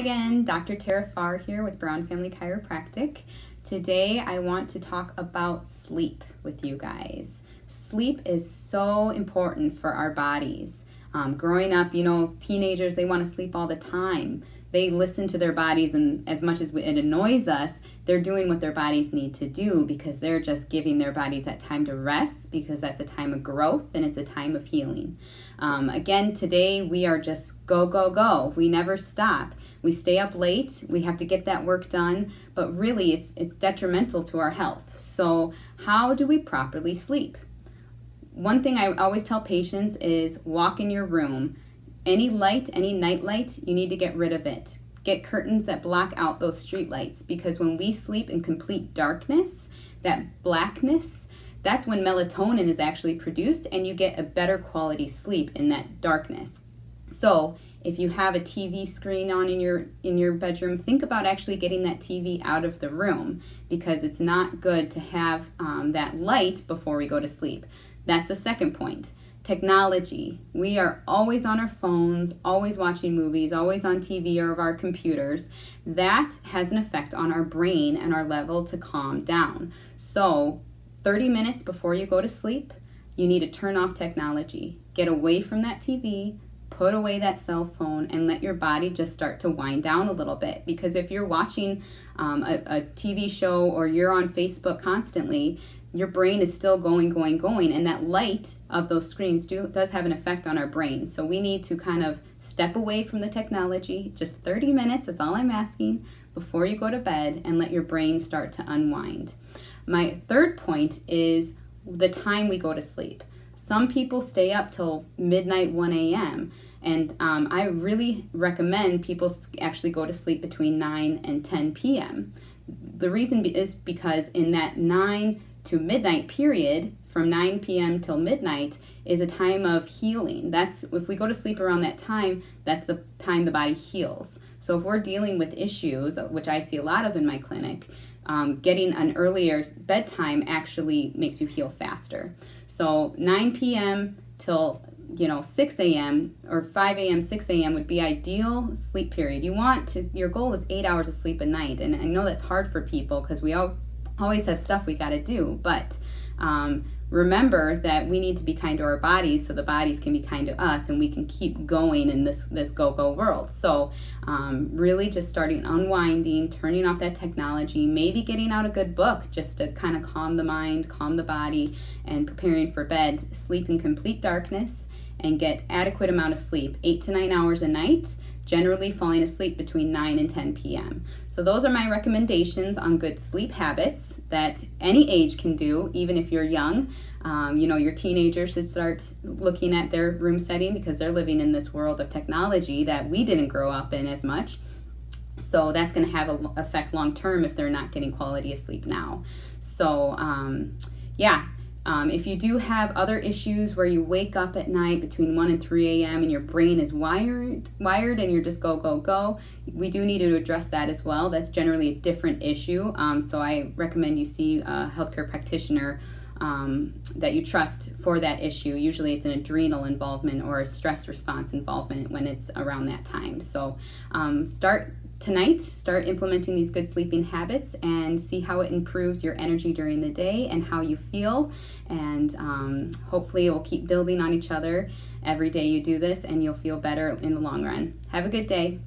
again, Dr. Tera Pfarr here with Brown Family Chiropractic. Today I want to talk about sleep with you guys. Sleep is so important for our bodies. Growing up, teenagers, they want to sleep all the time. They listen to their bodies, and as much as it annoys us, they're doing what their bodies need to do because they're just giving their bodies that time to rest, because that's a time of growth and it's a time of healing. Again, today we are just go, go, go. We never stop. We stay up late. We have to get that work done, but really it's detrimental to our health. So how do we properly sleep? One thing I always tell patients is walk in your room. Any light, any night light, you need to get rid of it. Get curtains that block out those street lights, because when we sleep in complete darkness, that blackness, that's when melatonin is actually produced and you get a better quality sleep in that darkness. So if you have a TV screen on in your bedroom, think about actually getting that TV out of the room, because it's not good to have that light before we go to sleep. That's the second point. Technology. We are always on our phones, always watching movies, always on TV or our computers. That has an effect on our brain and our level to calm down. So 30 minutes before you go to sleep, you need to turn off technology. Get away from that TV, put away that cell phone, and let your body just start to wind down a little bit. Because if you're watching a TV show or you're on Facebook constantly, your brain is still going, and that light of those screens does have an effect on our brain. So we need to kind of step away from the technology, just 30 minutes, that's all I'm asking, before you go to bed, and let your brain start to unwind. My third point is the time we go to sleep. Some people stay up till midnight, 1 a.m., and I really recommend people actually go to sleep between 9 and 10 p.m. The reason is because in that 9 to midnight period, from 9 p.m. till midnight, is a time of healing. That's, if we go to sleep around that time, that's the time the body heals. So if we're dealing with issues, which I see a lot of in my clinic, getting an earlier bedtime actually makes you heal faster. So 9 p.m. till 6 a.m. or 5 a.m., 6 a.m. would be ideal sleep period. Your goal is 8 hours of sleep a night. And I know that's hard for people because we always have stuff we got to do, but remember that we need to be kind to our bodies so the bodies can be kind to us and we can keep going in this go-go world. So really just starting unwinding, turning off that technology, maybe getting out a good book just to kind of calm the mind, calm the body, and preparing for bed. Sleep in complete darkness and get adequate amount of sleep, 8 to 9 hours a night, generally falling asleep between 9 and 10 p.m. So those are my recommendations on good sleep habits that any age can do, even if you're young. Your teenagers should start looking at their room setting because they're living in this world of technology that we didn't grow up in as much. So that's going to have an effect long term if they're not getting quality of sleep now. So if you do have other issues where you wake up at night between 1 and 3 a.m. and your brain is wired and you're just go, go, go, we do need to address that as well. That's generally a different issue. So I recommend you see a healthcare practitioner that you trust for that issue. Usually it's an adrenal involvement or a stress response involvement when it's around that time. So start implementing these good sleeping habits and see how it improves your energy during the day and how you feel. And hopefully it will keep building on each other every day you do this, and you'll feel better in the long run. Have a good day.